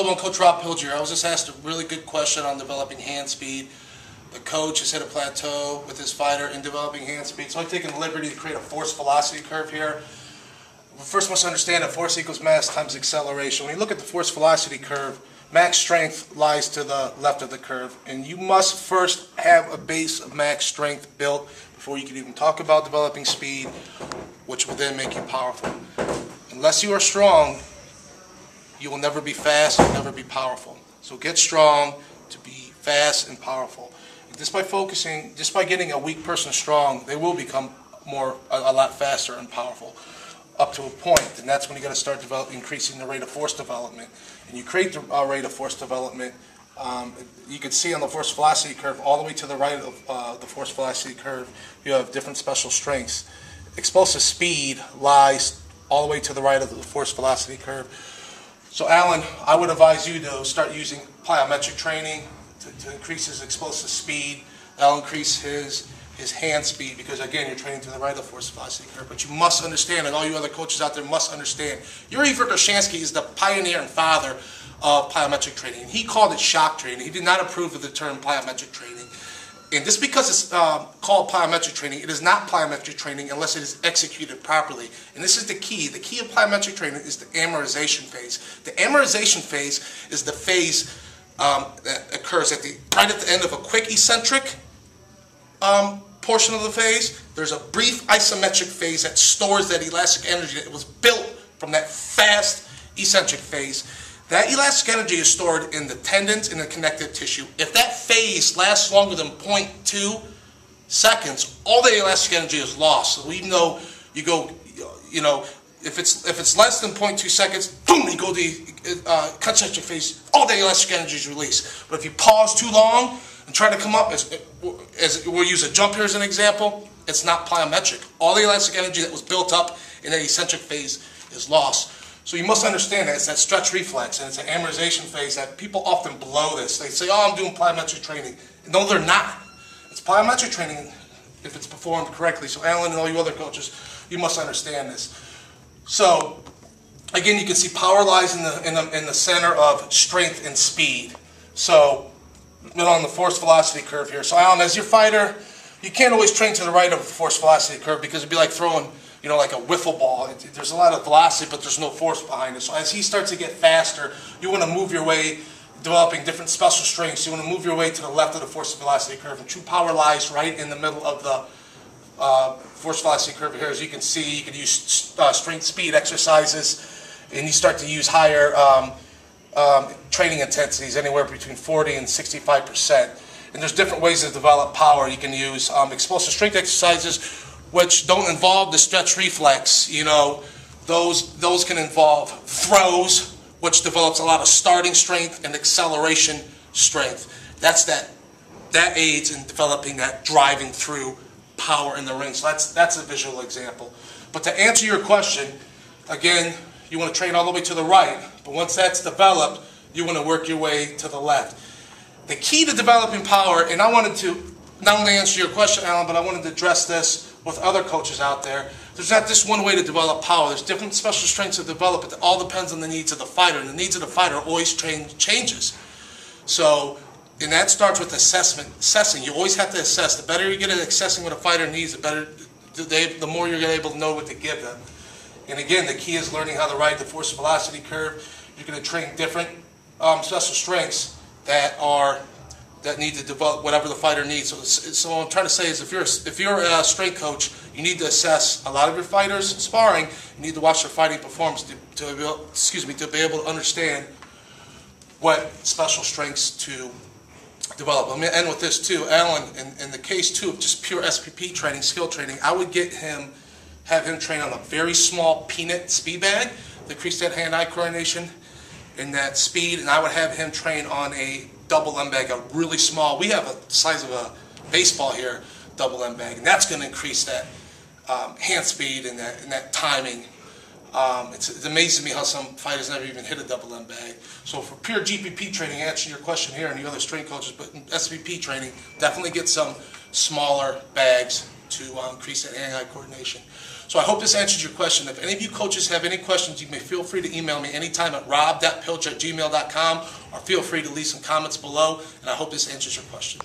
Hello, I'm Coach Rob Pilger. I was just asked a really good question on developing hand speed. The coach has hit a plateau with his fighter in developing hand speed, so I've taken the liberty to create a force velocity curve here. First, must understand that force equals mass times acceleration. When you look at the force velocity curve, max strength lies to the left of the curve, and you must first have a base of max strength built before you can even talk about developing speed, which will then make you powerful. Unless you are strong, you will never be fast, you'll never be powerful. So get strong to be fast and powerful. And just by getting a weak person strong, they will become a lot faster and powerful up to a point. And that's when you got to start increasing the rate of force development. And you create the rate of force development. You can see on the force velocity curve, all the way to the right of the force velocity curve, you have different special strengths. Explosive speed lies all the way to the right of the force velocity curve. So Alan, I would advise you to start using plyometric training to increase his explosive speed. That'll increase his hand speed because, again, you're training to the right of the force velocity curve. But you must understand, and all you other coaches out there must understand, Yuri Verkhoshansky is the pioneer and father of plyometric training. He called it shock training. He did not approve of the term plyometric training. And just because it's called plyometric training, it is not plyometric training unless it is executed properly. And this is the key. The key of plyometric training is the amerization phase. The amerization phase is the phase that occurs right at the end of a quick eccentric portion of the phase. There's a brief isometric phase that stores that elastic energy that was built from that fast eccentric phase. That elastic energy is stored in the tendons and the connective tissue. If that phase lasts longer than 0.2 seconds, all the elastic energy is lost. So even though you go, if it's less than 0.2 seconds, boom, you go to the concentric phase, all the elastic energy is released. But if you pause too long and try to come up, as we'll use a jump here as an example, it's not plyometric. All the elastic energy that was built up in that eccentric phase is lost. So you must understand that it's that stretch reflex and it's an amerization phase that people often blow this. They say, oh, I'm doing plyometric training. No, they're not. It's plyometric training if it's performed correctly. So Alan and all you other coaches, you must understand this. So again, you can see power lies in the center of strength and speed. So on the force velocity curve here. So Alan, as your fighter, you can't always train to the right of the force velocity curve because it'd be like throwing like a wiffle ball. There's a lot of velocity, but there's no force behind it. So as he starts to get faster, you want to move your way, developing different special strengths. You want to move your way to the left of the force velocity curve. And true power lies right in the middle of the force velocity curve here. As you can see, you can use strength speed exercises, and you start to use higher training intensities, anywhere between 40 and 65%. And there's different ways to develop power. You can use explosive strength exercises, which don't involve the stretch reflex. Those can involve throws, which develops a lot of starting strength and acceleration strength. That aids in developing that driving through power in the ring. So that's a visual example. But to answer your question, again, you want to train all the way to the right, but once that's developed, you want to work your way to the left. The key to developing power, and I wanted to not only answer your question, Alan, but I wanted to address this with other coaches out there. There's not just one way to develop power. There's different special strengths to develop. It all depends on the needs of the fighter, and the needs of the fighter always changes. So, and that starts with assessing. You always have to assess. The better you get at assessing what a fighter needs, the more you're able to know what to give them. And again, the key is learning how to ride the force velocity curve. You're going to train different special strengths that need to develop whatever the fighter needs. So what I'm trying to say is, if you're a strength coach, you need to assess a lot of your fighters sparring. You need to watch their fighting performance to be able to understand what special strengths to develop. Let me end with this too, Alan. In the case too of just pure SPP training, skill training, I would have him train on a very small peanut speed bag to increase that hand-eye coordination and that speed, and I would have him train on a double M bag, a really small. We have the size of a baseball here, double M bag, and that's going to increase that hand speed and that timing. It's amazing to me how some fighters never even hit a double M bag. So for pure GPP training, answering your question here, and the other strength coaches, but in SVP training, definitely get some smaller bags to increase that hand-eye coordination. So So I hope this answers your question. If any of you coaches have any questions, you may feel free to email me anytime at rob.pilger@gmail.com, or feel free to leave some comments below, and I hope this answers your question.